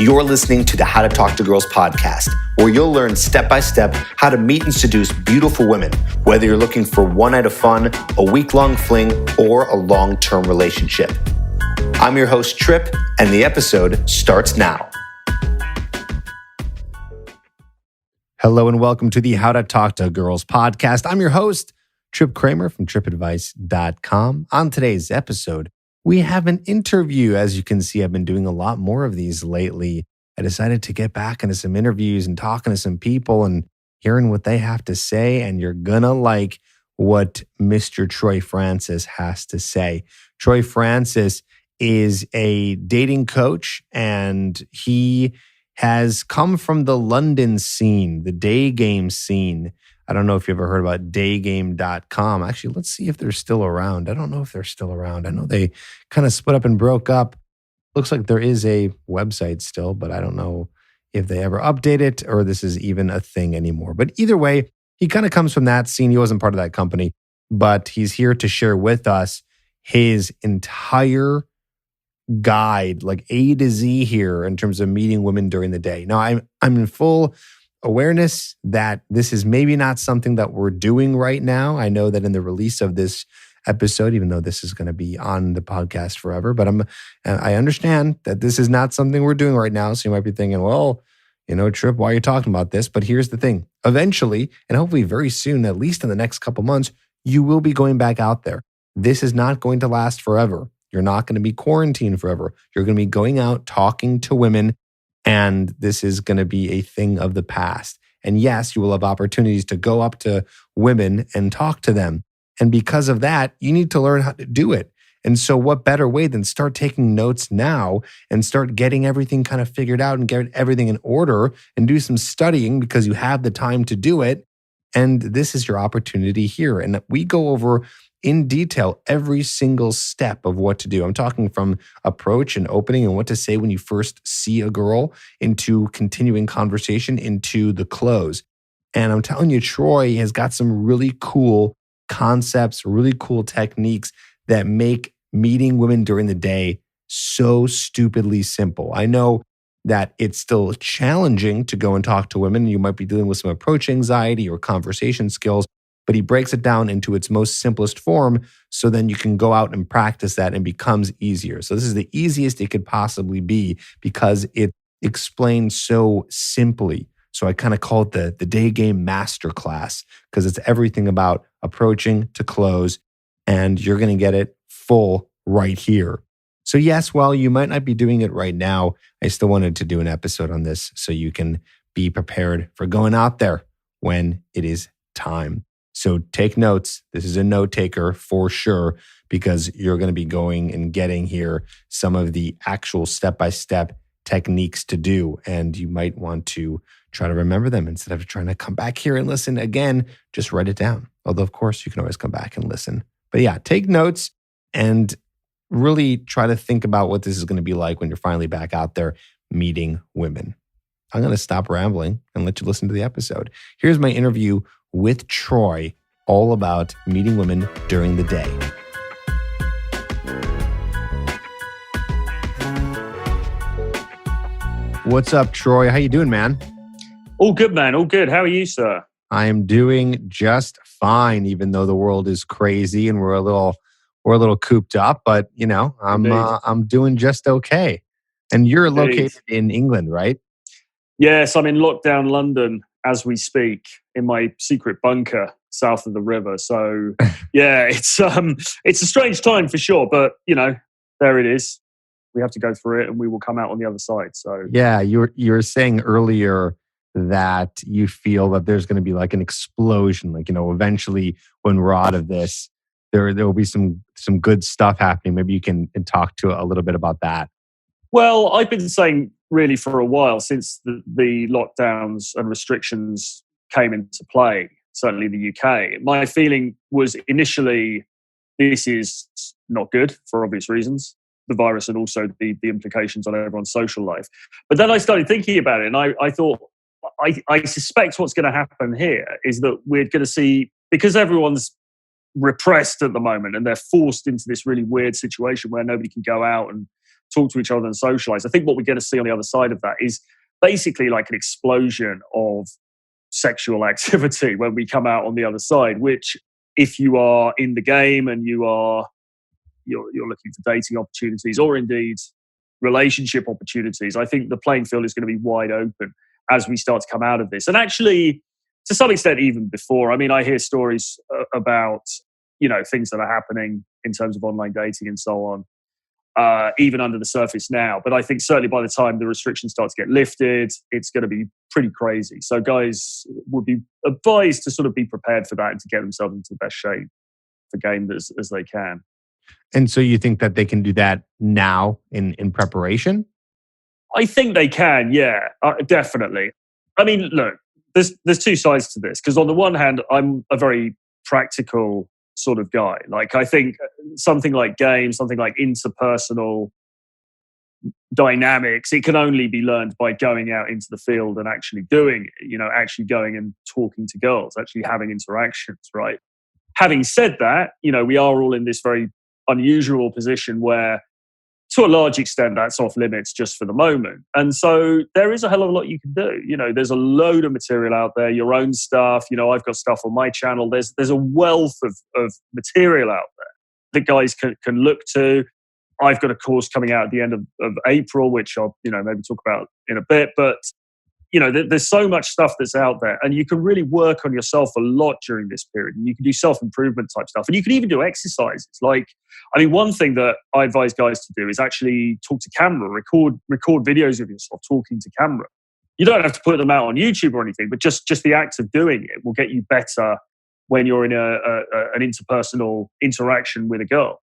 You're listening to the How to Talk to Girls podcast, where you'll learn step-by-step how to meet and seduce beautiful women, whether you're looking for one night of fun, a week-long fling, or a long-term relationship. I'm your host, Trip, and the episode starts now. Hello and welcome to the How to Talk to Girls podcast. I'm your host, Trip Kramer from tripadvice.com. On today's episode, we have an interview. As you can see, I've been doing a lot more of these lately. I decided to get back into some interviews and talking to some people and hearing what they have to say. And you're gonna like what Mr. Troy Francis has to say. Troy Francis is a dating coach, and he has come from the London scene, the Daygame scene. I don't know if you've ever heard about Daygame.com. Actually, let's see if they're still around. I don't know if they're still around. I know they kind of split up and broke up. Looks like there is a website still, but I don't know if they ever update it or this is even a thing anymore. But either way, he kind of comes from that scene. He wasn't part of that company, but he's here to share with us his entire guide, like A to Z here in terms of meeting women during the day. Now, I'm in full awareness that this is maybe not something that we're doing right now. I know that in the release of this episode, even though this is going to be on the podcast forever, but I understand that this is not something we're doing right now. So you might be thinking, well, Trip, why are you talking about this? But here's the thing. Eventually, and hopefully very soon, at least in the next couple months, you will be going back out there. This is not going to last forever. You're not going to be quarantined forever. You're going to be going out, talking to women, and this is going to be a thing of the past. And yes, you will have opportunities to go up to women and talk to them. And because of that, you need to learn how to do it. And so what better way than start taking notes now and start getting everything kind of figured out and get everything in order and do some studying because you have the time to do it. And this is your opportunity here. And we go over in detail every single step of what to do. I'm talking from approach and opening and what to say when you first see a girl, into continuing conversation, into the close. And I'm telling you, Troy has got some really cool concepts, really cool techniques that make meeting women during the day so stupidly simple. I know that it's still challenging to go and talk to women. You might be dealing with some approach anxiety or conversation skills, but he breaks it down into its most simplest form so then you can go out and practice that and it becomes easier. So this is the easiest it could possibly be because it explains so simply. So I kind of call it the Daygame Masterclass because it's everything about approaching to close, and you're going to get it full right here. So yes, while you might not be doing it right now, I still wanted to do an episode on this so you can be prepared for going out there when it is time. So take notes. This is a note taker for sure, because you're going to be going and getting here some of the actual step-by-step techniques to do. And you might want to try to remember them instead of trying to come back here and listen again. Just write it down. Although, of course, you can always come back and listen. But yeah, take notes and really try to think about what this is going to be like when you're finally back out there meeting women. I'm going to stop rambling and let you listen to the episode. Here's my interview with Troy, all about meeting women during the day. What's up, Troy? How you doing, man? All good, man. All good. How are you, sir? I am doing just fine, even though the world is crazy and we're a little cooped up. But I'm doing just okay. And you're located in England, right? Yes, I'm in lockdown London as we speak, in my secret bunker south of the river. So yeah, it's a strange time for sure, but there it is. We have to go through it and we will come out on the other side. So yeah, you were saying earlier that you feel that there's going to be like an explosion, like, eventually when we're out of this, there will be some good stuff happening. Maybe you can talk to a little bit about that. Well, I've been saying really for a while, since the lockdowns and restrictions came into play, certainly in the UK, my feeling was initially this is not good for obvious reasons, the virus and also the implications on everyone's social life. But then I started thinking about it and I thought, I suspect what's going to happen here is that we're going to see, because everyone's repressed at the moment and they're forced into this really weird situation where nobody can go out and talk to each other and socialize. I think what we're going to see on the other side of that is basically like an explosion of sexual activity when we come out on the other side, which if you are in the game and you're looking for dating opportunities or indeed relationship opportunities, I think the playing field is going to be wide open as we start to come out of this. And actually, to some extent, even before, I mean, I hear stories about, things that are happening in terms of online dating and so on, even under the surface now. But I think certainly by the time the restrictions start to get lifted, it's going to be pretty crazy. So guys would be advised to sort of be prepared for that and to get themselves into the best shape for game as they can. And so you think that they can do that now in preparation? I think they can, yeah, definitely. I mean, look, there's two sides to this, because on the one hand, I'm a very practical sort of guy. Like, I think something like games, something like interpersonal dynamics, it can only be learned by going out into the field and actually doing it, actually going and talking to girls, actually having interactions, right? Having said that, we are all in this very unusual position where, to a large extent, that's off limits just for the moment. And so there is a hell of a lot you can do. There's a load of material out there, your own stuff. I've got stuff on my channel. There's a wealth of material out there that guys can look to. I've got a course coming out at the end of April, which I'll maybe talk about in a bit. But there's so much stuff that's out there, and you can really work on yourself a lot during this period. And you can do self-improvement type stuff, and you can even do exercises. Like, one thing that I advise guys to do is actually talk to camera, record videos of yourself talking to camera. You don't have to put them out on YouTube or anything, but just the act of doing it will get you better when you're in an interpersonal interaction with a girl.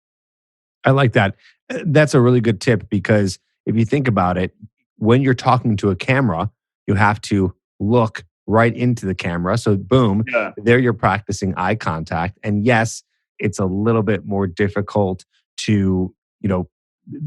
I like that. That's a really good tip, because if you think about it, when you're talking to a camera, you have to look right into the camera. So boom, there you're practicing eye contact. And yes, it's a little bit more difficult to,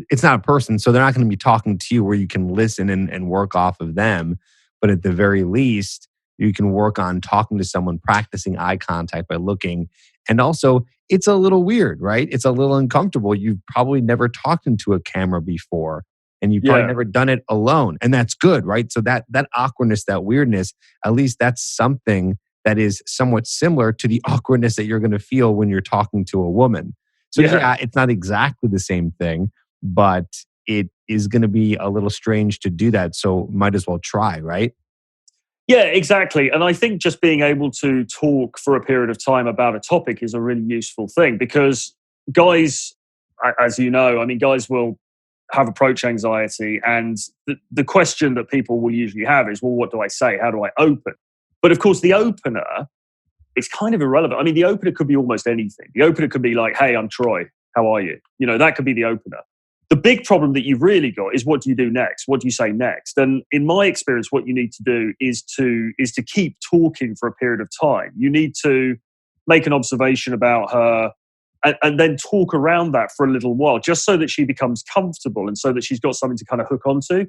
it's not a person, so they're not going to be talking to you where you can listen and work off of them. But at the very least, you can work on talking to someone, practicing eye contact by looking. And also, it's a little weird, right? It's a little uncomfortable. You've probably never talked into a camera before. And you've probably never done it alone. And that's good, right? So that awkwardness, that weirdness, at least that's something that is somewhat similar to the awkwardness that you're going to feel when you're talking to a woman. So it's not exactly the same thing, but it is going to be a little strange to do that. So might as well try, right? Yeah, exactly. And I think just being able to talk for a period of time about a topic is a really useful thing, because guys, as you know, guys will have approach anxiety, and the question that people will usually have is, well, what do I say? How do I open? But of course, the opener, it's kind of irrelevant. The opener could be almost anything. The opener could be like, hey, I'm Troy. How are you? That could be the opener. The big problem that you've really got is, what do you do next? What do you say next? And in my experience, what you need to do is to keep talking for a period of time. You need to make an observation about her, and then talk around that for a little while, just so that she becomes comfortable and so that she's got something to kind of hook onto.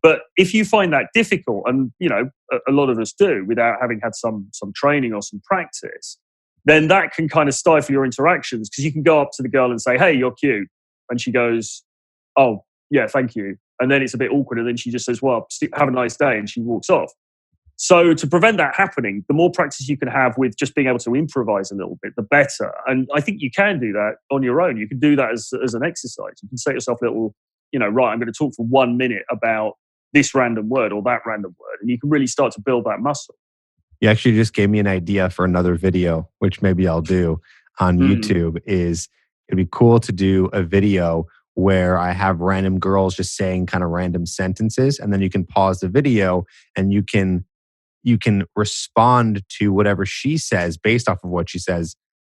But if you find that difficult, and a lot of us do without having had some training or some practice, then that can kind of stifle your interactions, because you can go up to the girl and say, hey, you're cute. And she goes, oh, yeah, thank you. And then it's a bit awkward. And then she just says, well, have a nice day. And she walks off. So to prevent that happening, the more practice you can have with just being able to improvise a little bit, the better. And I think you can do that on your own. You can do that as an exercise. You can set yourself a little, right, I'm going to talk for 1 minute about this random word or that random word. And you can really start to build that muscle. You actually just gave me an idea for another video, which maybe I'll do on YouTube. It'd be cool to do a video where I have random girls just saying kind of random sentences, and then you can pause the video and you can respond to whatever she says based off of what she says,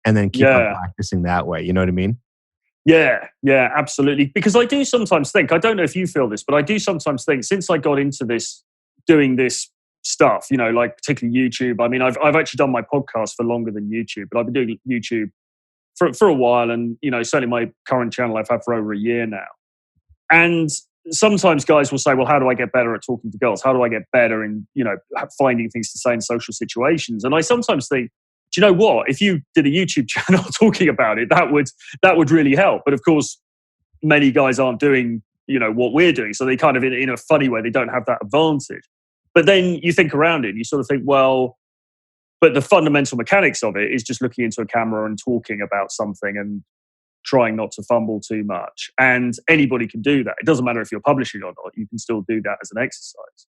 and then keep on practicing that way. You know what I mean? Yeah, absolutely. Because I do sometimes think, I don't know if you feel this, but I do sometimes think, since I got into this, doing this stuff, like particularly YouTube. I've actually done my podcast for longer than YouTube, but I've been doing YouTube for a while. And, certainly my current channel I've had for over a year now. And sometimes guys will say, well, how do I get better at talking to girls? How do I get better in, finding things to say in social situations? And I sometimes think, do you know what? If you did a YouTube channel talking about it, that would really help. But of course, many guys aren't doing, what we're doing. So they kind of, in a funny way, they don't have that advantage. But then you think around it, and you sort of think, well, but the fundamental mechanics of it is just looking into a camera and talking about something and trying not to fumble too much. And anybody can do that. It doesn't matter if you're publishing or not. You can still do that as an exercise.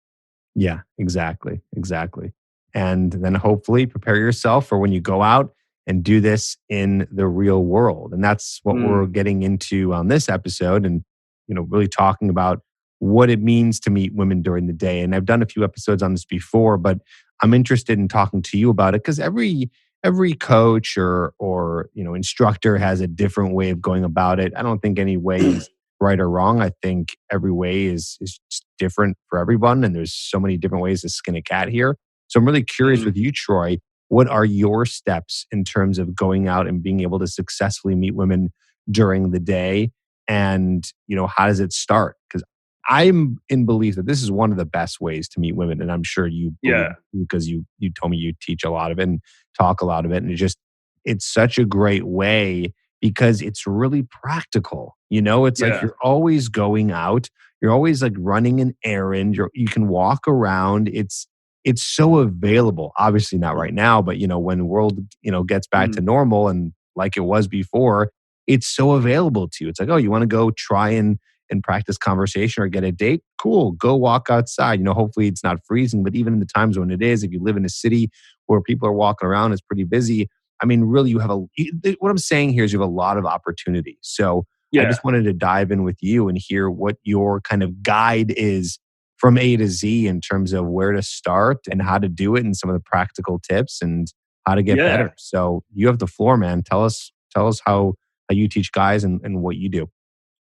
Yeah, exactly. Exactly. And then hopefully prepare yourself for when you go out and do this in the real world. And that's what we're getting into on this episode, and really talking about what it means to meet women during the day. And I've done a few episodes on this before, but I'm interested in talking to you about it because every coach or instructor has a different way of going about it. I don't think any way is right or wrong. I think every way is just different for everyone, and there's so many different ways to skin a cat here. So I'm really curious with you, Troy. What are your steps in terms of going out and being able to successfully meet women during the day? And how does it start? Because I'm in belief that this is one of the best ways to meet women, and I'm sure you believe, because you told me you teach a lot of it and talk a lot of it, and it's such a great way because it's really practical. It's like you're always going out, you're always like running an errand, you can walk around. It's so available. Obviously not right now, but when the world gets back to normal and like it was before, it's so available to you. It's like, oh, you want to go try and practice conversation or get a date? Cool, go walk outside. Hopefully it's not freezing, but even in the times when it is, if you live in a city where people are walking around, it's pretty busy. I mean, really, what I'm saying here is you have a lot of opportunity. So I just wanted to dive in with you and hear what your kind of guide is from A to Z in terms of where to start and how to do it and some of the practical tips and how to get better. So you have the floor, man. Tell us how you teach guys and what you do.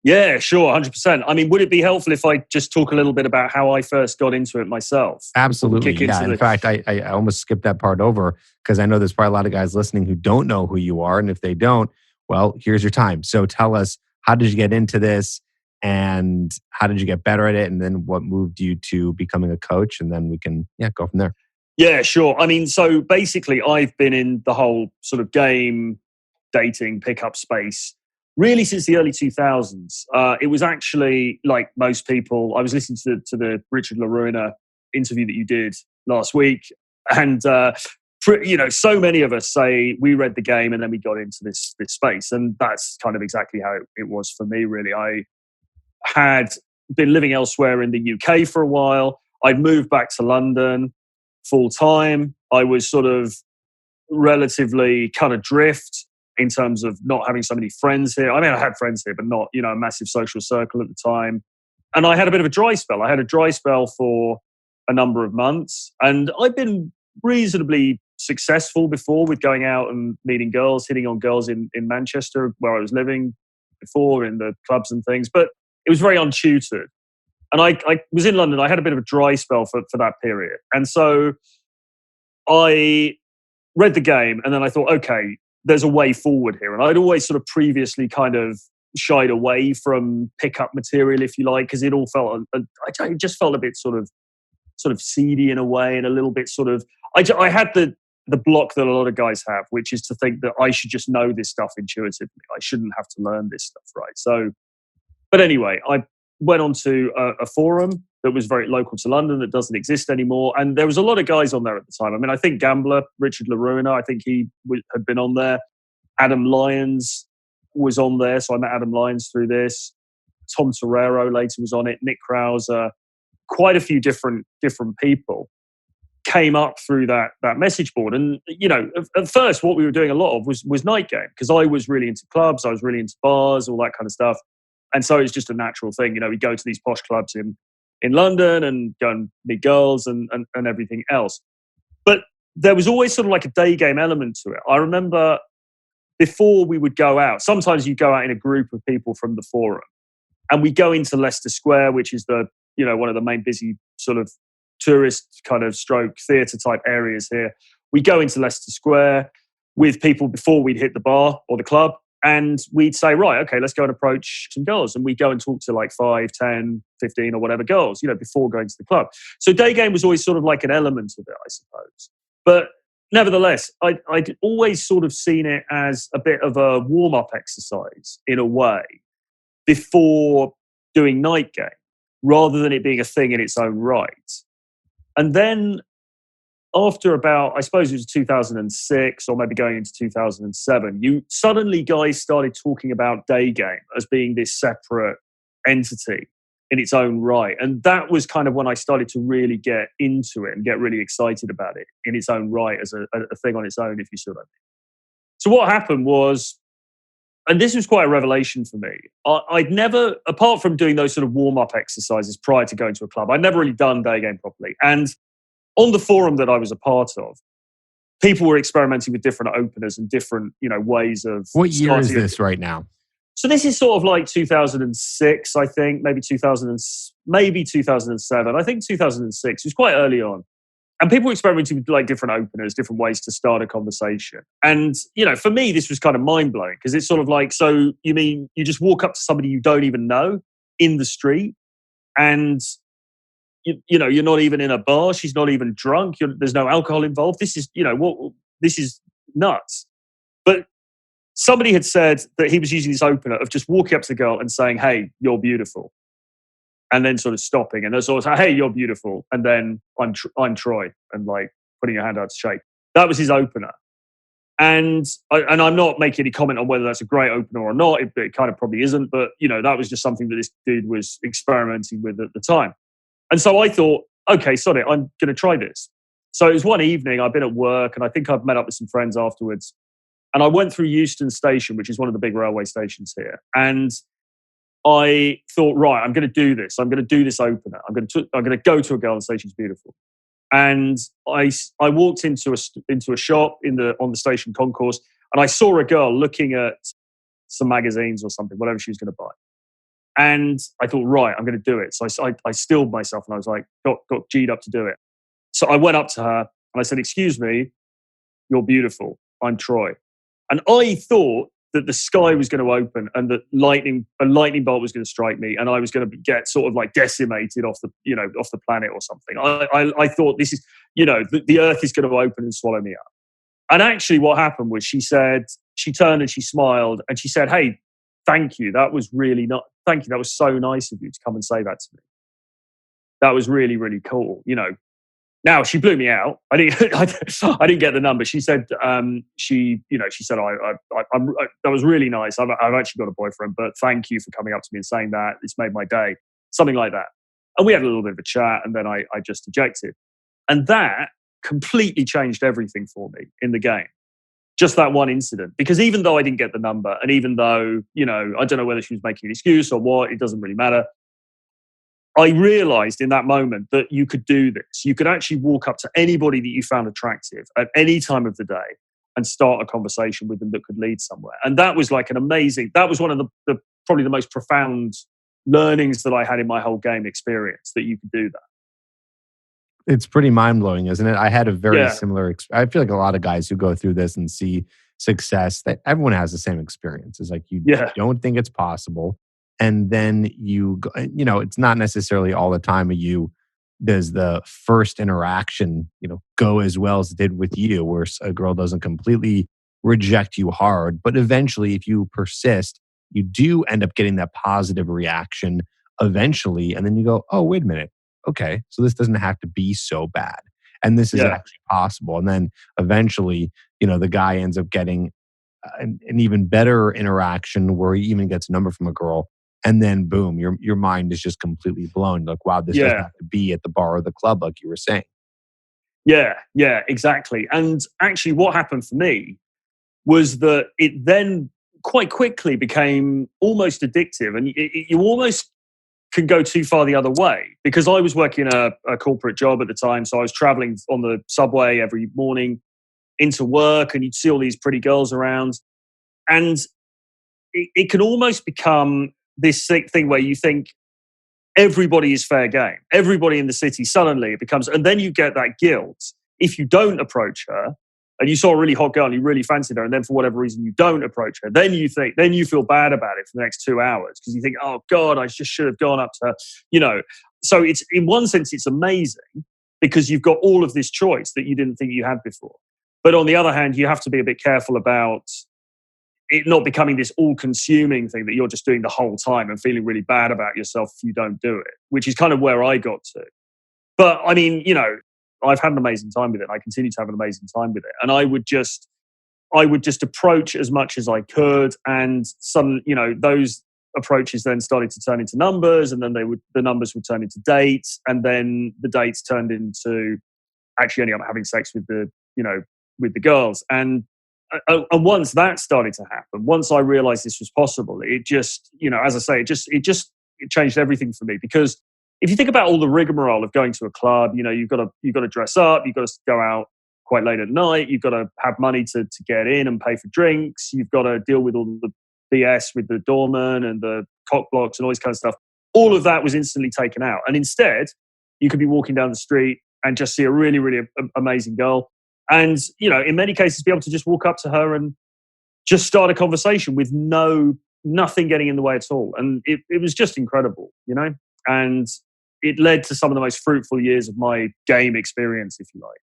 Yeah, sure, 100%. I mean, would it be helpful if I just talk a little bit about how I first got into it myself? Absolutely, yeah. In fact, I almost skipped that part over because I know there's probably a lot of guys listening who don't know who you are. And if they don't, well, here's your time. So tell us, how did you get into this? And how did you get better at it? And then what moved you to becoming a coach? And then we can go from there. Yeah, sure. I mean, so basically I've been in the whole sort of game, dating, pickup space really since the early 2000s. It was actually, like most people, I was listening to the Richard LaRuina interview that you did last week. And, so many of us say we read the game and then we got into this space. And that's kind of exactly how it was for me, really. I had been living elsewhere in the UK for a while. I'd moved back to London full time. I was sort of relatively kind of drift in terms of not having so many friends here. I mean, I had friends here, but not, a massive social circle at the time. And I had a bit of a dry spell. I had a dry spell for a number of months. And I've been reasonably successful before with going out and meeting girls, hitting on girls in Manchester, where I was living before, in the clubs and things. But it was very untutored. And I was in London. I had a bit of a dry spell for that period. And so I read the game and then I thought, okay, there's a way forward here. And I'd always sort of previously kind of shied away from pickup material, if you like, because it all felt, it just felt a bit sort of seedy in a way, and a little bit sort of, I had the block that a lot of guys have, which is to think that I should just know this stuff intuitively. I shouldn't have to learn this stuff, right? So, but anyway, I went onto a forum that was very local to London that doesn't exist anymore. And there was a lot of guys on there at the time. I mean, I think Gambler, Richard LaRuina, I think he had been on there. Adam Lyons was on there. So I met Adam Lyons through this. Tom Torero later was on it. Nick Krauser. Quite a few different people came up through that message board. And, at first what we were doing a lot of was night game, because I was really into clubs. I was really into bars, all that kind of stuff. And so it's just a natural thing. We go to these posh clubs in London and go and meet girls and everything else. But there was always sort of like a day game element to it. I remember before we would go out, sometimes you go out in a group of people from the forum, and we go into Leicester Square, which is the, one of the main busy sort of tourist kind of stroke theatre type areas here. We go into Leicester Square with people before we'd hit the bar or the club. And we'd say, right, okay, let's go and approach some girls. And we go and talk to like 5, 10, 15 or whatever girls, before going to the club. So day game was always sort of like an element of it, I suppose. But nevertheless, I'd always sort of seen it as a bit of a warm-up exercise in a way before doing night game rather than it being a thing in its own right. And then after about, I suppose it was 2006 or maybe going into 2007, guys started talking about Daygame as being this separate entity in its own right. And that was kind of when I started to really get into it and get really excited about it in its own right as a thing on its own, if you see what I mean. So what happened was, and this was quite a revelation for me, I'd never, apart from doing those sort of warm-up exercises prior to going to a club, I'd never really done Daygame properly. And on the forum that I was a part of, people were experimenting with different openers and different, ways of. What year is this right now? So this is sort of like 2006, I think, maybe 2007. I think 2006. It was quite early on. And people were experimenting with like different openers, different ways to start a conversation. And, for me, this was kind of mind-blowing because it's sort of like, so you mean you just walk up to somebody you don't even know in the street and, you're not even in a bar. She's not even drunk. There's no alcohol involved. This is, this is nuts. But somebody had said that he was using this opener of just walking up to the girl and saying, "Hey, you're beautiful," and then sort of stopping and sort of, "Hey, you're beautiful," and then I'm Troy, and like putting your hand out to shake. That was his opener, and I'm not making any comment on whether that's a great opener or not. It kind of probably isn't, but that was just something that this dude was experimenting with at the time. And so I thought, okay, sod it, I'm going to try this. So it was one evening, I'd been at work, and I think I'd met up with some friends afterwards. And I went through Euston Station, which is one of the big railway stations here. And I thought, right, I'm going to do this. I'm going to do this opener. I'm going to go to a girl and say she's beautiful. And I walked into a shop on the station concourse, and I saw a girl looking at some magazines or something, whatever she was going to buy. And I thought, right, I'm going to do it. So I stilled myself, and I was like, got G'd up to do it. So I went up to her and I said, "Excuse me, you're beautiful. I'm Troy." And I thought that the sky was going to open and that a lightning bolt was going to strike me, and I was going to get sort of like decimated off the planet or something. I thought this is, the earth is going to open and swallow me up. And actually what happened was she turned and she smiled and she said, "Hey, thank you. That was really not, thank you. That was so nice of you to come and say that to me. That was really, really cool." Now she blew me out. I didn't get the number. She said, she said, that was really nice. I've actually got a boyfriend, but thank you for coming up to me and saying that. It's made my day. Something like that. And we had a little bit of a chat, and then I just ejected. And that completely changed everything for me in the game. Just that one incident. Because even though I didn't get the number, and even though, I don't know whether she was making an excuse or what, it doesn't really matter. I realized in that moment that you could do this. You could actually walk up to anybody that you found attractive at any time of the day and start a conversation with them that could lead somewhere. And that was like that was one of the probably the most profound learnings that I had in my whole game experience, that you could do that. It's pretty mind-blowing, isn't it? I had a very similar I feel like a lot of guys who go through this and see success, that everyone has the same experience. It's like you don't think it's possible. And then it's not necessarily all the time does the first interaction, go as well as it did with you, where a girl doesn't completely reject you hard. But eventually, if you persist, you do end up getting that positive reaction eventually. And then you go, oh, wait a minute. Okay, so this doesn't have to be so bad. And this is actually possible. And then eventually, the guy ends up getting an even better interaction where he even gets a number from a girl. And then boom, your mind is just completely blown. Like, wow, this doesn't have to be at the bar or the club, like you were saying. Yeah, exactly. And actually what happened for me was that it then quite quickly became almost addictive. And you almost can go too far the other way, because I was working a corporate job at the time. So I was traveling on the subway every morning into work, and you'd see all these pretty girls around. And it can almost become this thing where you think everybody is fair game. Everybody in the city, suddenly it becomes, and then you get that guilt if you don't approach her, and you saw a really hot girl and you really fancied her, and then for whatever reason you don't approach her, then you feel bad about it for the next 2 hours, because you think, oh God, I just should have gone up to her, So it's, in one sense, it's amazing because you've got all of this choice that you didn't think you had before. But on the other hand, you have to be a bit careful about it not becoming this all-consuming thing that you're just doing the whole time and feeling really bad about yourself if you don't do it, which is kind of where I got to. But I mean, I've had an amazing time with it. I continue to have an amazing time with it. And I would just approach as much as I could. And those approaches then started to turn into numbers, and then the numbers would turn into dates. And then the dates turned into actually ending up having sex with the girls. And once that started to happen, once I realized this was possible, it just, as I say, it changed everything for me. Because if you think about all the rigmarole of going to a club, you've got to dress up, you've got to go out quite late at night, you've got to have money to get in and pay for drinks, you've got to deal with all the BS with the doorman and the cock blocks and all this kind of stuff. All of that was instantly taken out. And instead, you could be walking down the street and just see a really, really amazing girl. And, in many cases, be able to just walk up to her and just start a conversation with nothing getting in the way at all. And it was just incredible, and it led to some of the most fruitful years of my game experience, if you like.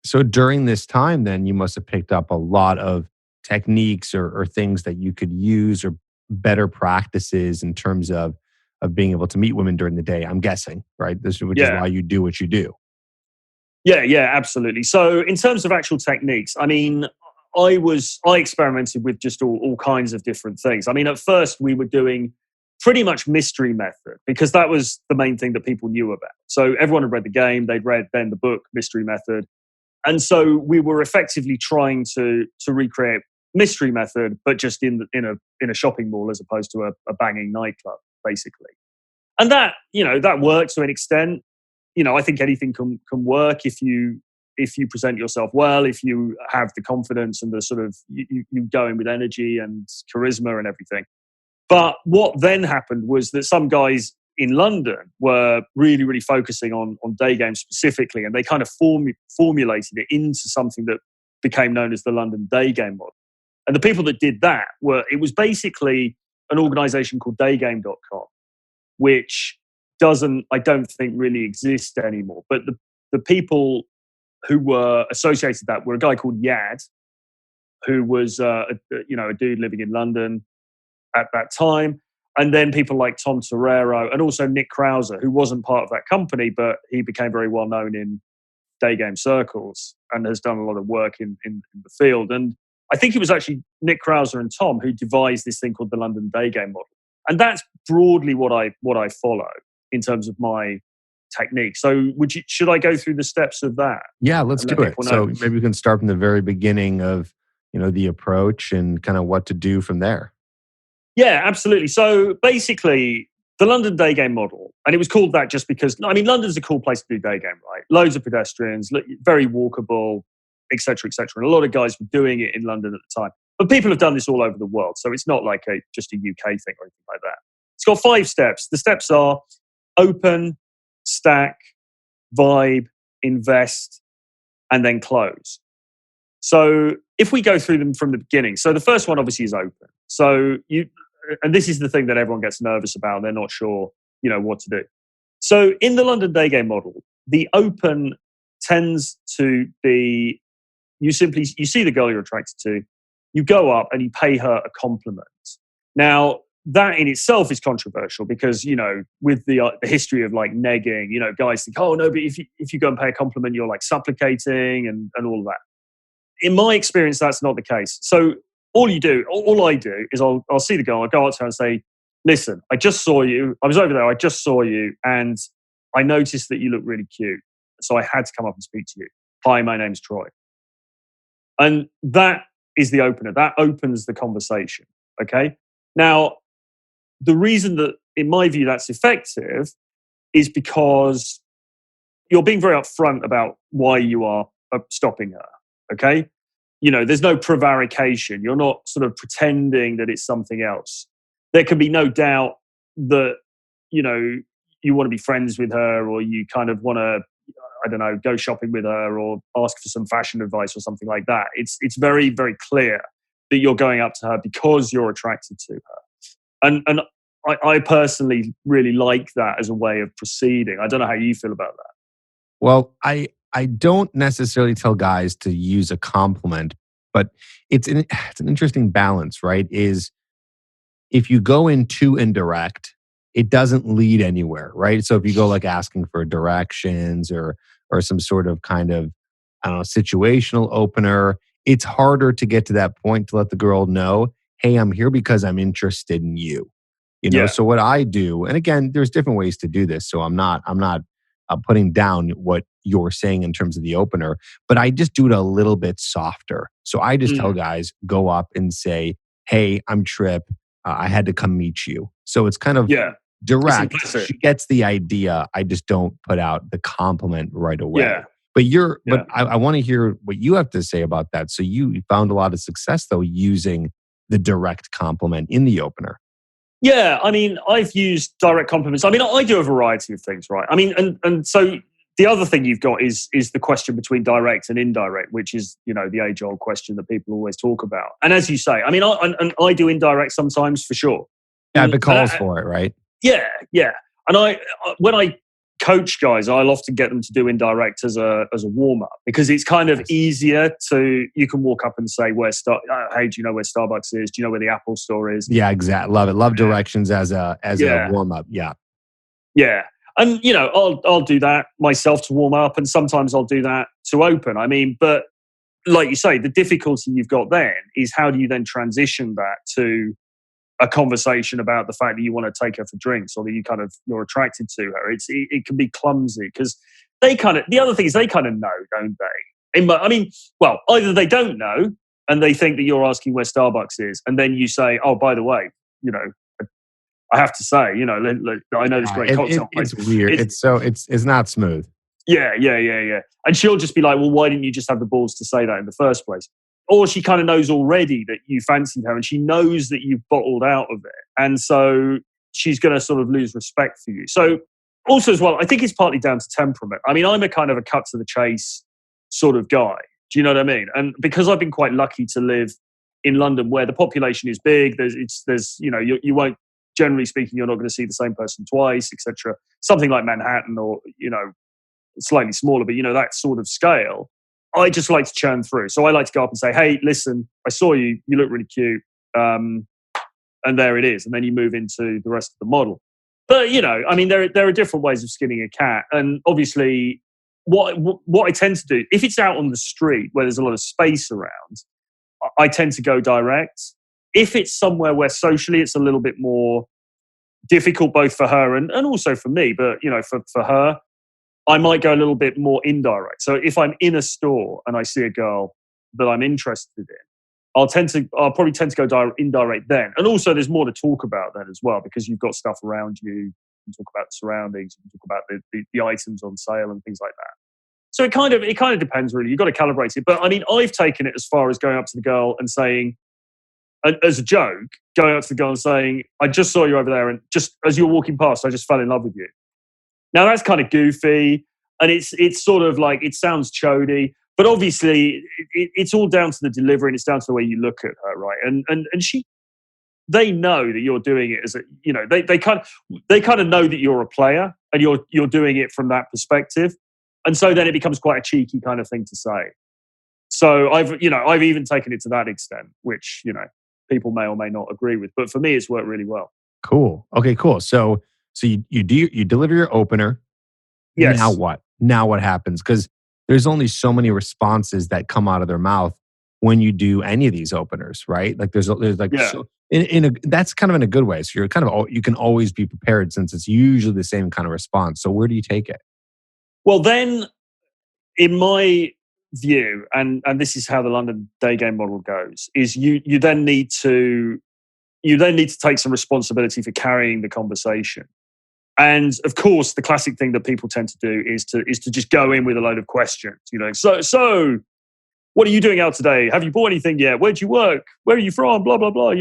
So during this time, then you must have picked up a lot of techniques or things that you could use, or better practices in terms of being able to meet women during the day, I'm guessing, right? Which is why you do what you do. Yeah, absolutely. So in terms of actual techniques, I mean, I experimented with just all kinds of different things. I mean, at first we were doing pretty much mystery method, because that was the main thing that people knew about. So everyone had read the game, they'd read then the book Mystery Method. And so we were effectively trying to recreate mystery method, but just in a shopping mall as opposed to a banging nightclub, basically. And that worked to an extent. I think anything can work if you present yourself well, if you have the confidence and the sort of you go in with energy and charisma and everything. But what then happened was that some guys in London were really, really focusing on Daygame specifically, and they kind of formulated it into something that became known as the London Daygame model. And the people that did that it was basically an organization called Daygame.com, which I don't think really exist anymore. But the people who were associated with that were a guy called Yad, who was a dude living in London at that time. And then people like Tom Torero and also Nick Krauser, who wasn't part of that company, but he became very well known in Daygame circles and has done a lot of work in the field. And I think it was actually Nick Krauser and Tom who devised this thing called the London Daygame model. And that's broadly what I follow in terms of my technique. So should I go through the steps of that? Yeah, let's do it. So maybe we can start from the very beginning of, the approach and kind of what to do from there. Yeah, absolutely. So basically, the London Daygame model, and it was called that just because, London's a cool place to do Daygame, right? Loads of pedestrians, very walkable, et cetera, et cetera. And a lot of guys were doing it in London at the time. But people have done this all over the world. So it's not like just a UK thing or anything like that. It's got 5 steps. The steps are open, stack, vibe, invest, and then close. So if we go through them from the beginning, so the first one obviously is open. So and this is the thing that everyone gets nervous about. They're not sure, what to do. So in the London Daygame model, the open tends to be, you see the girl you're attracted to, you go up and you pay her a compliment. Now, that in itself is controversial because, with the history of like negging, guys think, oh no, but if you go and pay a compliment, you're like supplicating and all of that. In my experience, that's not the case. So all I do is I'll see the girl, I'll go out to her and say, listen, I just saw you. I was over there, I just saw you, and I noticed that you look really cute. So I had to come up and speak to you. Hi, my name's Troy. And that is the opener. That opens the conversation. Okay. Now, the reason that, in my view, that's effective is because you're being very upfront about why you are stopping her. Okay. There's no prevarication. You're not sort of pretending that it's something else. There can be no doubt that, you want to be friends with her, or you kind of want to, I don't know, go shopping with her or ask for some fashion advice or something like that. It's very, very clear that you're going up to her because you're attracted to her. And I personally really like that as a way of proceeding. I don't know how you feel about that. Well, I don't necessarily tell guys to use a compliment, But it's an interesting balance, right? Is if you go in too indirect, it doesn't lead anywhere, right? So if you go like asking for directions or some sort of kind of I don't know situational opener, it's harder to get to that point to let the girl know, hey, I'm here because I'm interested in you. Yeah. So what I do, and again, there's different ways to do this. So I'm not putting down what you're saying in terms of the opener, but I just do it a little bit softer. So I just tell Mm. guys, go up and say, hey, I'm Trip. I had to come meet you. So it's kind of Yeah. It's direct. implicit. She gets the idea. I just don't put out the compliment right away. Yeah. But Yeah. I want to hear what you have to say about that. So you found a lot of success though using the direct compliment in the opener. Yeah, I mean, I've used direct compliments. I mean, I do a variety of things, right? I mean, and so the other thing you've got is the question between direct and indirect, which is the age old question that people always talk about. And as you say, I mean, I do indirect sometimes for sure. Yeah, if it And calls for it, right? yeah, yeah. And when I coach guys, I'll often get them to do indirect as a warm up because it's kind of Nice. easier to. You can walk up and say, hey, do you know where Starbucks is? Do you know where the Apple store is? Yeah, exactly. Love it. Love directions as a Yeah, warm up. Yeah. yeah. And I'll do that myself to warm up, and sometimes I'll do that to open. I mean, but like you say, the difficulty you've got then is how do you then transition that to a conversation about the fact that you want to take her for drinks or that you're attracted to her. It can be clumsy because the other thing is they kind of know, don't they? I mean, well, either they don't know and they think that you're asking where Starbucks is, and then you say, oh, by the way, I have to say, I know this great cocktail place. It's weird. It's not smooth. Yeah, yeah, yeah, yeah. And she'll just be like, well, why didn't you just have the balls to say that in the first place? Or she kind of knows already that you fancied her and she knows that you've bottled out of it. And so she's going to sort of lose respect for you. So also as well, I think it's partly down to temperament. I mean, I'm a kind of a cut to the chase sort of guy. Do you know what I mean? And because I've been quite lucky to live in London where the population is big, you won't, generally speaking, you're not going to see the same person twice, etc. Something like Manhattan or, slightly smaller, but that sort of scale, I just like to churn through. So I like to go up and say, hey, listen, I saw you, you look really cute. And there it is. And then you move into the rest of the model. But, I mean, there are different ways of skinning a cat. And obviously, what I tend to do, if it's out on the street where there's a lot of space around, I tend to go direct. If it's somewhere where socially it's a little bit more difficult, both for her and also for me, but, for her, I might go a little bit more indirect. So if I'm in a store and I see a girl that I'm interested in, I'll probably tend to go indirect then. And also there's more to talk about then as well, because you've got stuff around you. You can talk about the surroundings, you can talk about the items on sale and things like that. So it kind of depends really. You've got to calibrate it. But I mean, I've taken it as far as going up to the girl and saying, as a joke, going up to the girl and saying, I just saw you over there and just as you're walking past, I just fell in love with you. Now that's kind of goofy, and it's sort of like it sounds chody, but obviously it's all down to the delivery and it's down to the way you look at her, right? And they know that you're doing it as they kind of know that you're a player and you're doing it from that perspective, and so then it becomes quite a cheeky kind of thing to say. So I've even taken it to that extent, which people may or may not agree with, but for me it's worked really well. Cool. Okay, cool. So you deliver your opener. Yes. Now what? Now what happens? Because there's only so many responses that come out of their mouth when you do any of these openers, right? Like there's like Yeah. so that's kind of in a good way. So you're kind of you can always be prepared since it's usually the same kind of response. So where do you take it? Well, then, in my view, and this is how the London Daygame model goes, is you then need to take some responsibility for carrying the conversation. And of course, the classic thing that people tend to do is to just go in with a load of questions. So what are you doing out today? Have you bought anything yet? Where do you work? Where are you from? Blah blah blah.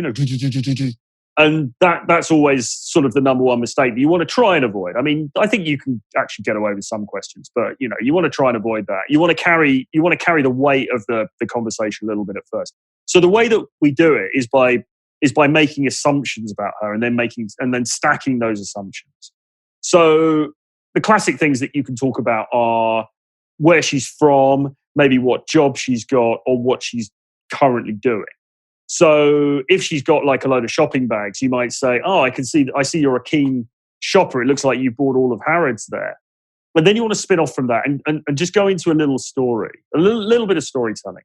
And that's always sort of the number one mistake that you want to try and avoid. I mean, I think you can actually get away with some questions, but you want to try and avoid that. You want to carry the weight of the conversation a little bit at first. So the way that we do it is by making assumptions about her and then stacking those assumptions. So the classic things that you can talk about are where she's from, maybe what job she's got or what she's currently doing. So if she's got like a load of shopping bags, you might say, oh, I see you're a keen shopper. It looks like you bought all of Harrods there. But then you want to spin off from that and just go into a little story, a little bit of storytelling.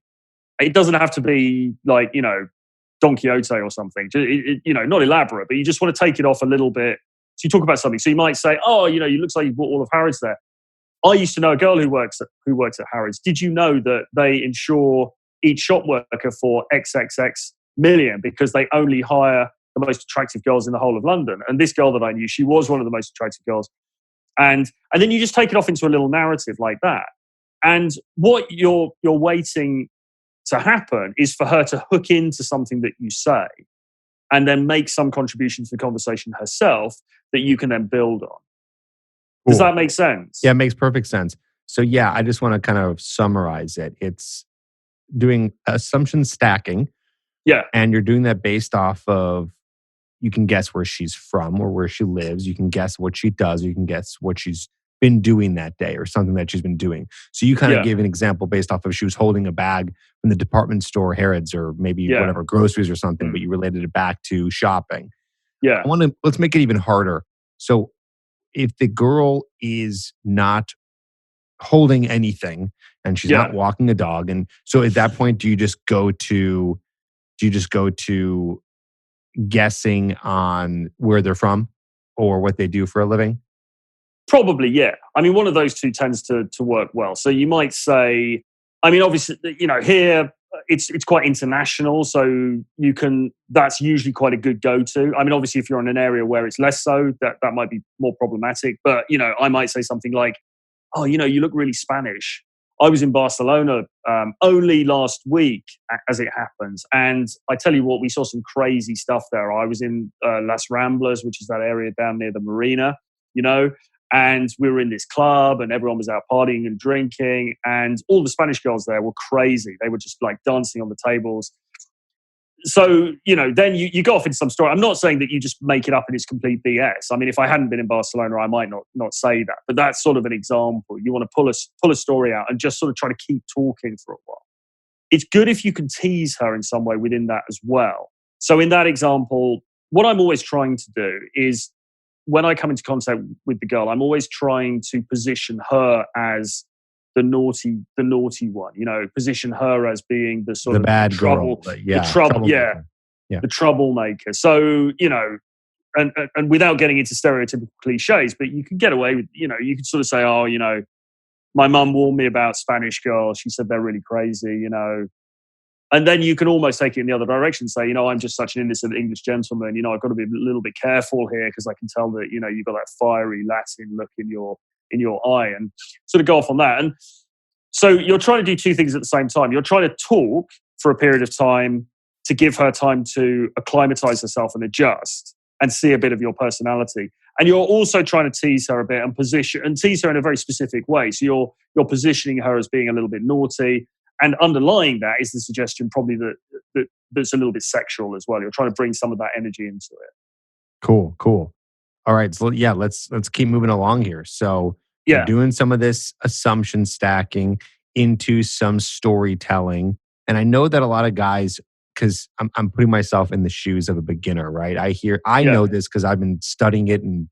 It doesn't have to be like, Don Quixote or something, not elaborate, but you just want to take it off a little bit. So you talk about something. So you might say, oh, you looks like you bought all of Harrods there. I used to know a girl who works at Harrods. Did you know that they insure each shop worker for XXX million because they only hire the most attractive girls in the whole of London? And this girl that I knew, she was one of the most attractive girls. And then you just take it off into a little narrative like that. And what you're waiting to happen is for her to hook into something that you say and then make some contribution to the conversation herself that you can then build on. Cool. Does that make sense? Yeah, it makes perfect sense. So yeah, I just want to kind of summarize it. It's doing assumption stacking. Yeah. And you're doing that based off of, you can guess where she's from or where she lives. You can guess what she does. You can guess what she's been doing that day or something that she's been doing. So you kind of gave an example based off of she was holding a bag from the department store, Harrods, or maybe whatever, groceries or something, but you related it back to shopping. Yeah. Let's make it even harder. So if the girl is not holding anything and she's not walking a dog, and so at that point, do you just go to guessing on where they're from or what they do for a living? Probably, yeah. I mean, one of those two tends to work well. So you might say, I mean, obviously, here it's quite international, so that's usually quite a good go-to. I mean, obviously, if you're in an area where it's less so, that might be more problematic. But, I might say something like, oh, you look really Spanish. I was in Barcelona only last week, as it happens. And I tell you what, we saw some crazy stuff there. I was in Las Ramblas, which is that area down near the marina, and we were in this club and everyone was out partying and drinking. And all the Spanish girls there were crazy. They were just like dancing on the tables. So, then you go off into some story. I'm not saying that you just make it up and it's complete BS. I mean, if I hadn't been in Barcelona, I might not say that. But that's sort of an example. You want to pull a story out and just sort of try to keep talking for a while. It's good if you can tease her in some way within that as well. So in that example, what I'm always trying to do is when I come into contact with the girl, I'm always trying to position her as the naughty one, position her as being the sort the of bad trouble, girl, the troublemaker. The troublemaker. So, and without getting into stereotypical cliches, but you can get away with, you could sort of say, oh, my mum warned me about Spanish girls. She said they're really crazy, And then you can almost take it in the other direction, say, I'm just such an innocent English gentleman. I've got to be a little bit careful here because I can tell that, you've got that fiery Latin look in your eye, and sort of go off on that. And so you're trying to do two things at the same time. You're trying to talk for a period of time to give her time to acclimatize herself and adjust and see a bit of your personality. And you're also trying to tease her a bit and tease her in a very specific way. So you're positioning her as being a little bit naughty. And underlying that is the suggestion probably that's a little bit sexual as well. You're trying to bring some of that energy into it. Cool. All right. So yeah, let's keep moving along here. So you're doing some of this assumption stacking into some storytelling. And I know that a lot of guys, because I'm putting myself in the shoes of a beginner, right? I know this because I've been studying it and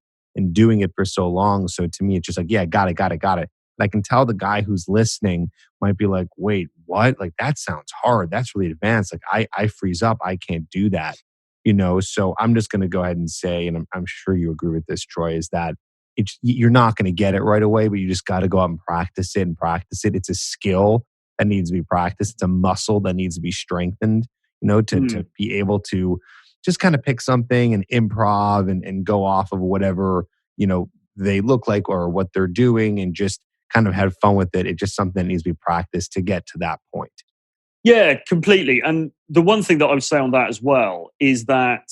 doing it for so long. So to me, it's just like, yeah, got it. And I can tell the guy who's listening might be like, wait, what? Like, that sounds hard. That's really advanced. Like, I freeze up. I can't do that. So I'm just going to go ahead and say, and I'm sure you agree with this, Troy, is that you're not going to get it right away, but you just got to go out and practice it. It's a skill that needs to be practiced. It's a muscle that needs to be strengthened, to be able to just kind of pick something and improv and go off of whatever, they look like or what they're doing and just kind of have fun with it. It's just something that needs to be practiced to get to that point. Yeah, completely. And the one thing that I would say on that as well is that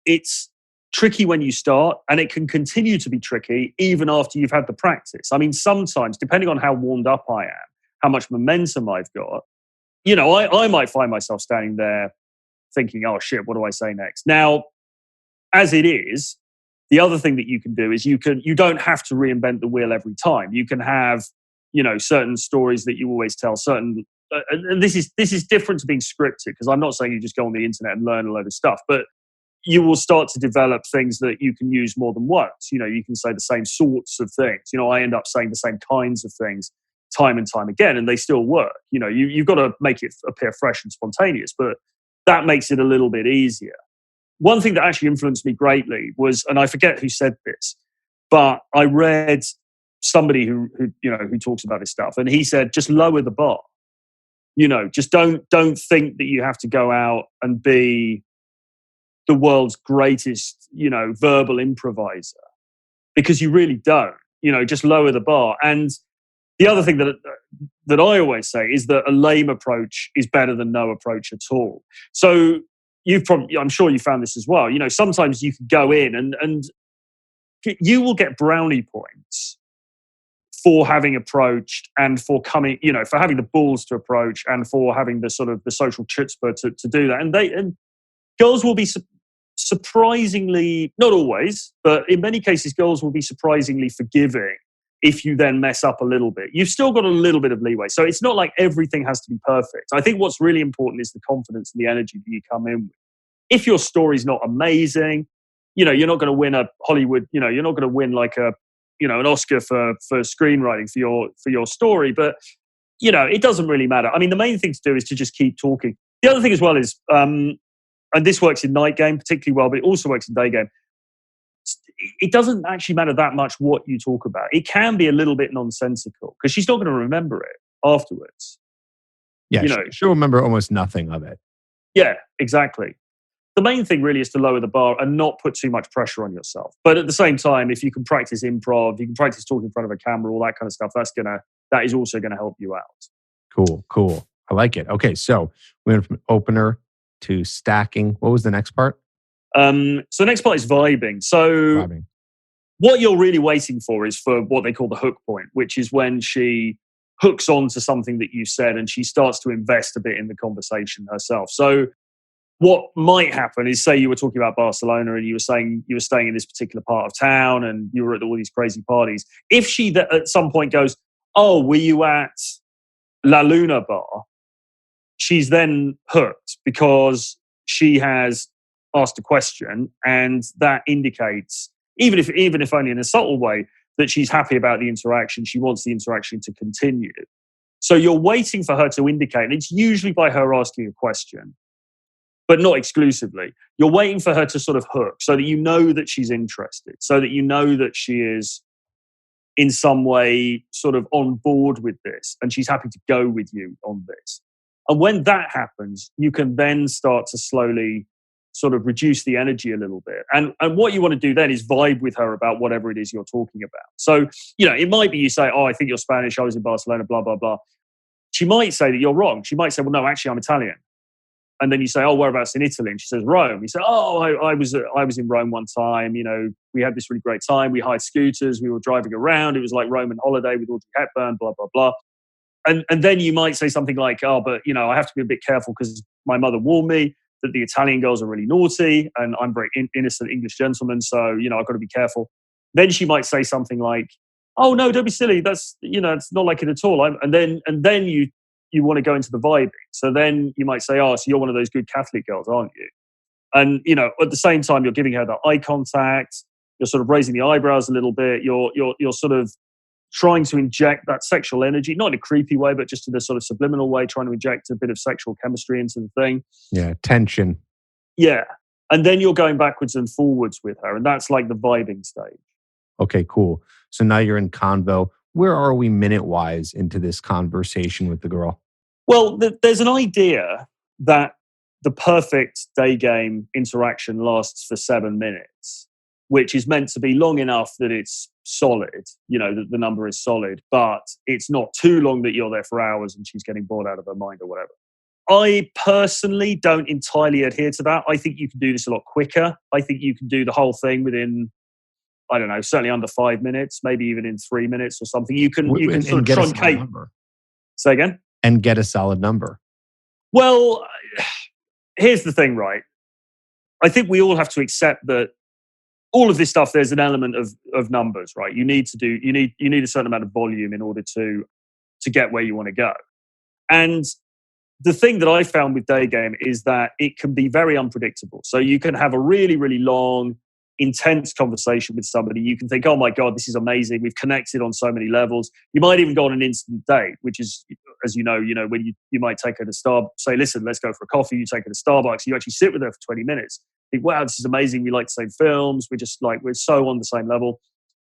it's tricky when you start, and it can continue to be tricky even after you've had the practice. I mean, sometimes, depending on how warmed up I am, how much momentum I've got, I might find myself standing there thinking, oh shit, what do I say next? Now, as it is, the other thing that you can do is you don't have to reinvent the wheel every time. You can have, certain stories that you always tell, certain and this is different to being scripted, because I'm not saying you just go on the internet and learn a load of stuff, but you will start to develop things that you can use more than once. You can say the same sorts of things. I end up saying the same kinds of things time and time again, and they still work. You've got to make it appear fresh and spontaneous, but that makes it a little bit easier. One thing that actually influenced me greatly was, and I forget who said this, but I read somebody who talks about this stuff, and he said, just lower the bar. Just don't think that you have to go out and be the world's greatest, verbal improviser, because you really don't. Just lower the bar. And the other thing that I always say is that a lame approach is better than no approach at all. So I'm sure you found this as well. Sometimes you can go in and you will get brownie points for having approached, and for coming, for having the balls to approach, and for having the sort of the social chutzpah to do that. And girls will be surprisingly, not always, but in many cases, girls will be surprisingly forgiving if you then mess up a little bit. You've still got a little bit of leeway. So it's not like everything has to be perfect. I think what's really important is the confidence and the energy that you come in with. If your story's not amazing, you're not going to win a Hollywood, you're not going to win like an Oscar for screenwriting for your story, but it doesn't really matter. I mean, the main thing to do is to just keep talking. The other thing as well is, and this works in Daygame particularly well, but it also works in Daygame. It doesn't actually matter that much what you talk about. It can be a little bit nonsensical, because she's not going to remember it afterwards. Yeah, she'll remember almost nothing of it. Yeah, exactly. The main thing really is to lower the bar and not put too much pressure on yourself. But at the same time, if you can practice improv, you can practice talking in front of a camera, all that kind of stuff, that is also going to help you out. Cool. I like it. Okay, so we went from opener to stacking. What was the next part? So the next part is vibing. So what you're really waiting for is for what they call the hook point, which is when she hooks on to something that you said and she starts to invest a bit in the conversation herself. So what might happen is, say you were talking about Barcelona and you were saying you were staying in this particular part of town and you were at all these crazy parties. If she at some point goes, oh, were you at La Luna bar? She's then hooked, because she has asked a question, and that indicates, even if only in a subtle way, that she's happy about the interaction. She wants the interaction to continue. So you're waiting for her to indicate, and it's usually by her asking a question, but not exclusively. You're waiting for her to sort of hook, so that you know that she's interested, so that you know that she is in some way sort of on board with this, and she's happy to go with you on this. And when that happens, you can then start to slowly sort of reduce the energy a little bit. And what you want to do then is vibe with her about whatever it is you're talking about. So, it might be you say, oh, I think you're Spanish, I was in Barcelona, blah, blah, blah. She might say that you're wrong. She might say, well, no, actually, I'm Italian. And then you say, oh, whereabouts in Italy? And she says, Rome. You say, oh, I was in Rome one time. We had this really great time. We hired scooters. We were driving around. It was like Roman holiday with Audrey Hepburn, blah, blah, blah. And then you might say something like, oh, but, I have to be a bit careful because my mother warned me that the Italian girls are really naughty and I'm very innocent English gentleman. So, I've got to be careful. Then she might say something like, oh, no, don't be silly. That's, it's not like it at all. And then you want to go into the vibing. So then you might say, oh, so you're one of those good Catholic girls, aren't you? And, at the same time, you're giving her that eye contact. You're sort of raising the eyebrows a little bit. You're sort of trying to inject that sexual energy, not in a creepy way, but just in a sort of subliminal way, trying to inject a bit of sexual chemistry into the thing. Yeah, tension. Yeah. And then you're going backwards and forwards with her. And that's like the vibing stage. Okay, cool. So now you're in convo. Where are we minute-wise into this conversation with the girl? Well, there's an idea that the perfect Daygame interaction lasts for 7 minutes, which is meant to be long enough that it's solid, that the number is solid, but it's not too long that you're there for hours and she's getting bored out of her mind or whatever. I personally don't entirely adhere to that. I think you can do this a lot quicker. I think you can do the whole thing within, I don't know, certainly under 5 minutes, maybe even in 3 minutes or something. You can sort of truncate. Say again? And get a solid number. Well, here's the thing, right? I think we all have to accept that all of this stuff, there's an element of numbers, right? You need a certain amount of volume in order to get where you want to go. And the thing that I found with Daygame is that it can be very unpredictable. So you can have a really, really long, intense conversation with somebody. You can think, oh my God, this is amazing. We've connected on so many levels. You might even go on an instant date, which is, as you know, when you might take her to say, listen, let's go for a coffee. You take her to Starbucks. You actually sit with her for 20 minutes. Think, wow, this is amazing. We like the same films. We're so on the same level.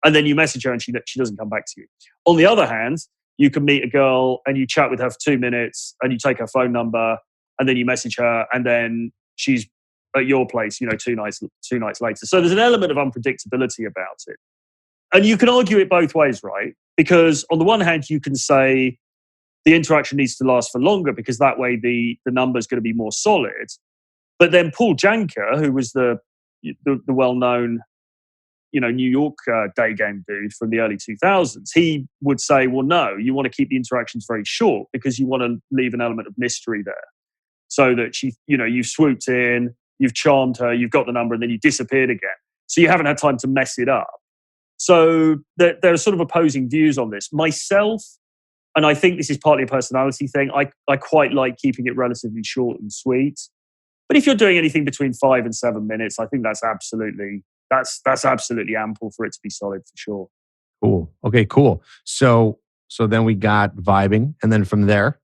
And then you message her and she doesn't come back to you. On the other hand, you can meet a girl and you chat with her for 2 minutes and you take her phone number and then you message her and then she's at your place, 2 nights later. So there's an element of unpredictability about it. And you can argue it both ways, right? Because on the one hand, you can say the interaction needs to last for longer because that way the number is going to be more solid. But then Paul Janker, who was the well-known New York Daygame dude from the early 2000s, he would say, well, no, you want to keep the interactions very short because you want to leave an element of mystery there so that you've swooped in, you've charmed her, you've got the number, and then you disappeared again. So you haven't had time to mess it up. So there are sort of opposing views on this. Myself, and I think this is partly a personality thing, I quite like keeping it relatively short and sweet. But if you're doing anything between 5 and 7 minutes, I think that's absolutely ample for it to be solid for sure. Cool. Okay, cool. So then we got vibing, and then from there.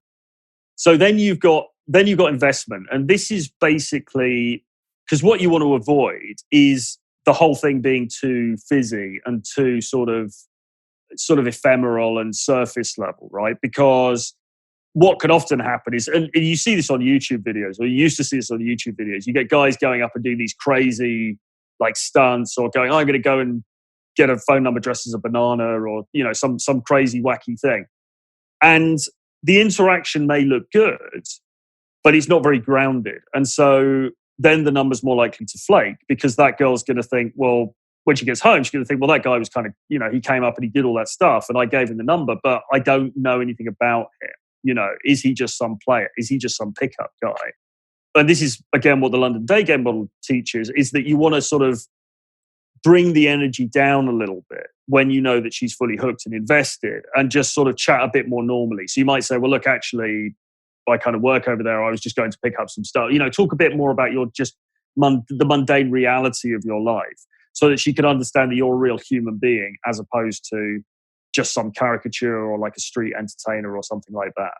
So then you've got investment. And this is basically, because what you want to avoid is the whole thing being too fizzy and too sort of ephemeral and surface level, right? Because what can often happen is, and you see this on YouTube videos, or you used to see this on YouTube videos, you get guys going up and doing these crazy like stunts, or going, I'm going to go and get a phone number dressed as a banana, or some crazy wacky thing. And the interaction may look good, but it's not very grounded. And so then the number's more likely to flake because that girl's going to think, well, when she gets home, she's going to think, well, that guy was kind of, he came up and he did all that stuff and I gave him the number, but I don't know anything about him. Is he just some player? Is he just some pickup guy? And this is, again, what the London Daygame model teaches, is that you want to sort of bring the energy down a little bit when you know that she's fully hooked and invested, and just sort of chat a bit more normally. So you might say, well, look, actually, I kind of work over there. I was just going to pick up some stuff. Talk a bit more about your just the mundane reality of your life, so that she can understand that you're a real human being as opposed to just some caricature or like a street entertainer or something like that.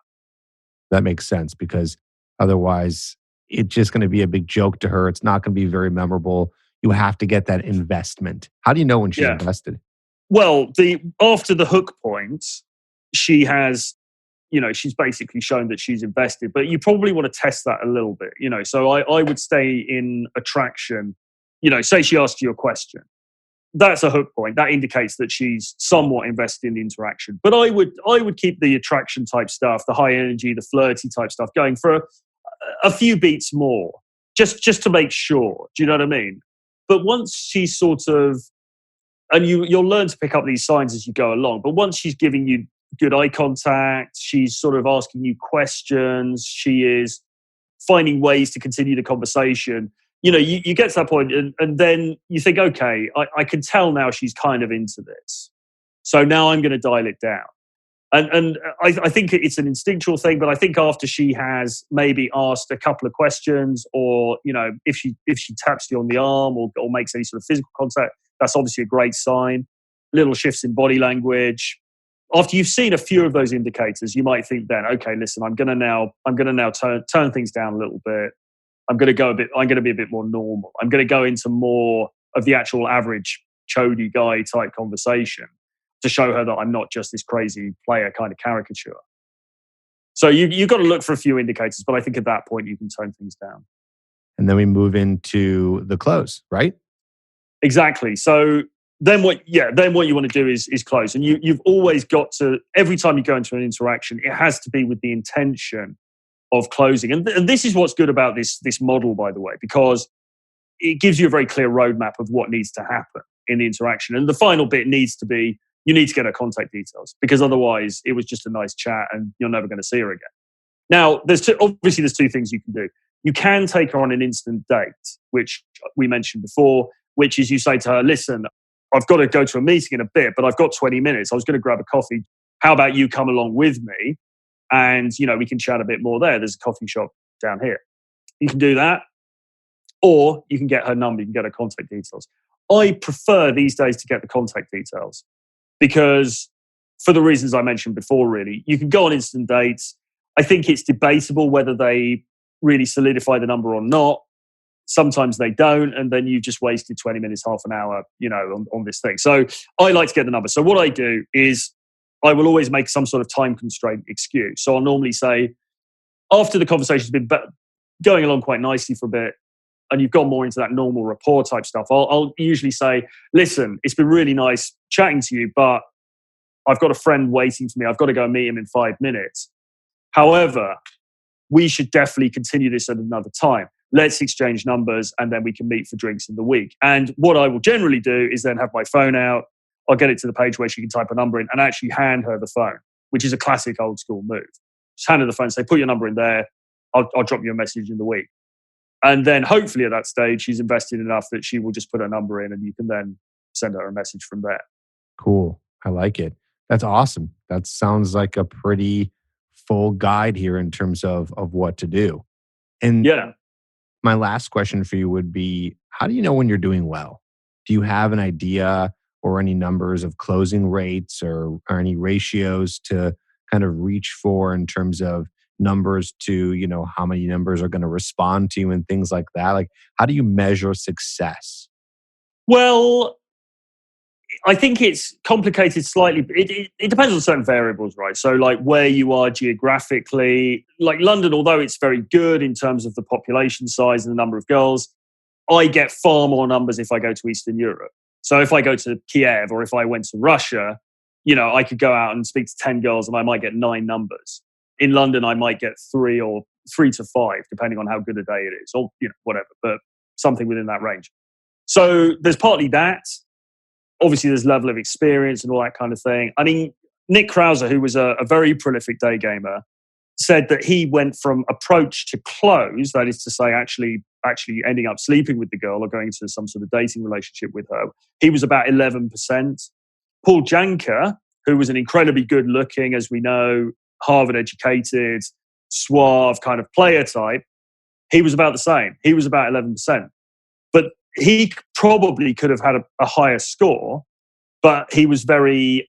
That makes sense, because otherwise it's just going to be a big joke to her. It's not going to be very memorable. You have to get that investment. How do you know when she's invested? Well, after the hook point, she has, she's basically shown that she's invested, but you probably want to test that a little bit, So I would stay in attraction, say she asked you a question. That's a hook point. That indicates that she's somewhat invested in the interaction. But I would keep the attraction type stuff, the high energy, the flirty type stuff going for a few beats more, just to make sure. Do you know what I mean? But once she's sort of, and you'll learn to pick up these signs as you go along, but once she's giving you good eye contact, she's sort of asking you questions, she is finding ways to continue the conversation, you get to that point and then you think, okay, I can tell now she's kind of into this. So now I'm going to dial it down. And I think it's an instinctual thing, but I think after she has maybe asked a couple of questions, or, if she taps you on the arm or makes any sort of physical contact, that's obviously a great sign. Little shifts in body language. After you've seen a few of those indicators, you might think then, okay, listen, I'm going to now turn things down a little bit. I'm going to be a bit more normal. I'm going to go into more of the actual average chody guy type conversation to show her that I'm not just this crazy player kind of caricature. So you've got to look for a few indicators, but I think at that point you can tone things down. And then we move into the close, right? Exactly. So then what you want to do is close. And you've always got to, every time you go into an interaction, it has to be with the intention of closing. And this is what's good about this model, by the way, because it gives you a very clear roadmap of what needs to happen in the interaction. And the final bit needs to be, you need to get her contact details, because otherwise it was just a nice chat and you're never going to see her again. Now, there's two things you can do. You can take her on an instant date, which we mentioned before, which is you say to her, listen, I've got to go to a meeting in a bit, but I've got 20 minutes. I was going to grab a coffee. How about you come along with me? and we can chat a bit more there. There's a coffee shop down here. You can do that, or you can get her number, you can get her contact details. I prefer these days to get the contact details because, for the reasons I mentioned before, really, you can go on instant dates. I think it's debatable whether they really solidify the number or not. Sometimes they don't, and then you've just wasted 20 minutes, half an hour, on this thing. So I like to get the number. So what I do is I will always make some sort of time constraint excuse. So I'll normally say, after the conversation's been going along quite nicely for a bit, and you've gone more into that normal rapport type stuff, I'll usually say, listen, it's been really nice chatting to you, but I've got a friend waiting for me. I've got to go and meet him in 5 minutes. However, we should definitely continue this at another time. Let's exchange numbers and then we can meet for drinks in the week. And what I will generally do is then have my phone out. I'll get it to the page where she can type a number in and actually hand her the phone, which is a classic old school move. Just hand her the phone, say, put your number in there. I'll drop you a message in the week. And then hopefully at that stage, she's invested enough that she will just put her number in and you can then send her a message from there. Cool. I like it. That's awesome. That sounds like a pretty full guide here in terms of what to do. And yeah, my last question for you would be, how do you know when you're doing well? Do you have an idea or any numbers of closing rates or any ratios to kind of reach for in terms of numbers to, how many numbers are going to respond to you and things like that? Like, how do you measure success? Well, I think it's complicated slightly. It depends on certain variables, right? So like where you are geographically, like London, although it's very good in terms of the population size and the number of girls, I get far more numbers if I go to Eastern Europe. So if I go to Kiev or if I went to Russia, I could go out and speak to 10 girls and I might get 9 numbers. In London, I might get 3 to 5, depending on how good a day it is, or whatever, but something within that range. So there's partly that. Obviously, there's level of experience and all that kind of thing. I mean, Nick Krauser, who was a very prolific day gamer, said that he went from approach to close, that is to say, actually ending up sleeping with the girl or going into some sort of dating relationship with her. He was about 11%. Paul Janker, who was an incredibly good-looking, as we know, Harvard-educated, suave kind of player type, he was about the same. He was about 11%. But he probably could have had a higher score, but he was very,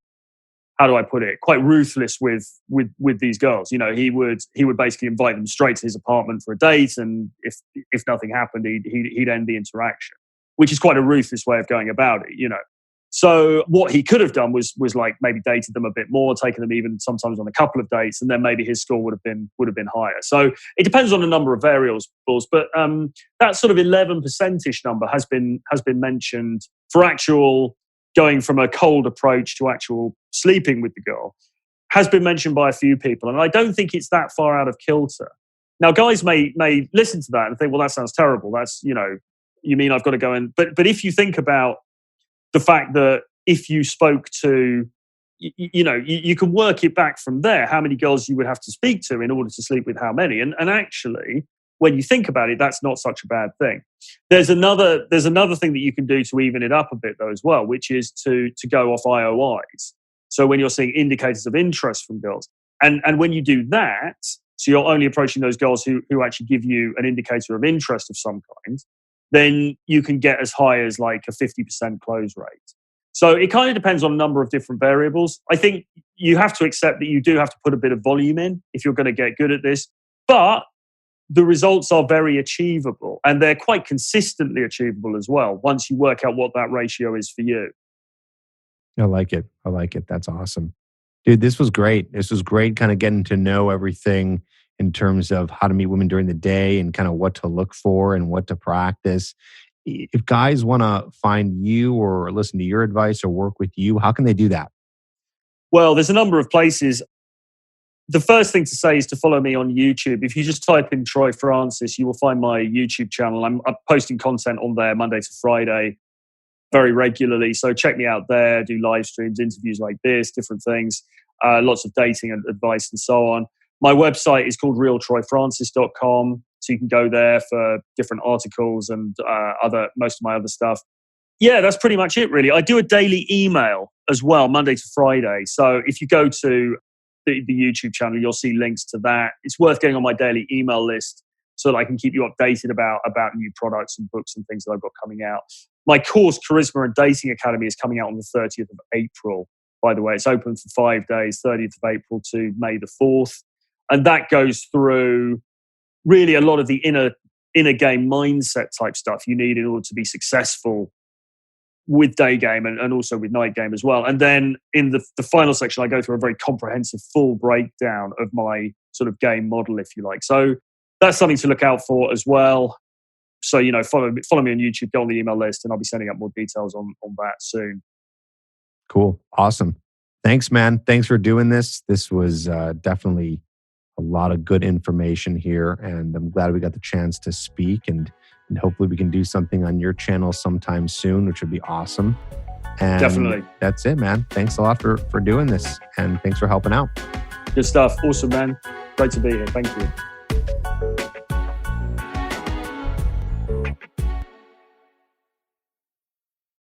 how do I put it, quite ruthless with these girls. He would basically invite them straight to his apartment for a date, and if nothing happened, he'd end the interaction, which is quite a ruthless way of going about it. So what he could have done was like maybe dated them a bit more, taken them even sometimes on a couple of dates, and then maybe his score would have been higher. So it depends on a number of variables, but that sort of 11%ish number has been mentioned for actual going from a cold approach to actual sleeping with the girl, has been mentioned by a few people, and I don't think it's that far out of kilter. Now, guys may listen to that and think, well, that sounds terrible. That's you mean I've got to go in, but if you think about the fact that if you spoke to, you can work it back from there, how many girls you would have to speak to in order to sleep with how many. And actually, when you think about it, that's not such a bad thing. There's another thing that you can do to even it up a bit though as well, which is to go off IOIs. So when you're seeing indicators of interest from girls, and when you do that, so you're only approaching those girls who actually give you an indicator of interest of some kind, then you can get as high as like a 50% close rate. So it kind of depends on a number of different variables. I think you have to accept that you do have to put a bit of volume in if you're going to get good at this. But the results are very achievable, and they're quite consistently achievable as well once you work out what that ratio is for you. I like it. That's awesome. Dude, this was great. This was great kind of getting to know everything in terms of how to meet women during the day and kind of what to look for and what to practice. If guys want to find you or listen to your advice or work with you, how can they do that? Well, there's a number of places. The first thing to say is to follow me on YouTube. If you just type in Troy Francis, you will find my YouTube channel. I'm posting content on there Monday to Friday very regularly. So check me out there, do live streams, interviews like this, different things, lots of dating and advice and so on. My website is called realtroyfrancis.com. So you can go there for different articles and most of my other stuff. Yeah, that's pretty much it, really. I do a daily email as well, Monday to Friday. So if you go to the YouTube channel, you'll see links to that. It's worth getting on my daily email list so that I can keep you updated about new products and books and things that I've got coming out. My course, Charisma and Dating Academy, is coming out on the 30th of April, by the way. It's open for 5 days, 30th of April to May the 4th. And that goes through really a lot of the inner game mindset type stuff you need in order to be successful with Daygame and also with Night Game as well. And then in the final section, I go through a very comprehensive full breakdown of my sort of game model, if you like. So that's something to look out for as well. So, follow me on YouTube, go on the email list, and I'll be sending out more details on that soon. Cool. Awesome. Thanks, man. Thanks for doing this. This was definitely a lot of good information here, and I'm glad we got the chance to speak, and hopefully we can do something on your channel sometime soon, which would be awesome. And definitely. That's it, man. Thanks a lot for doing this, and thanks for helping out. Good stuff. Awesome, man. Great to be here. Thank you.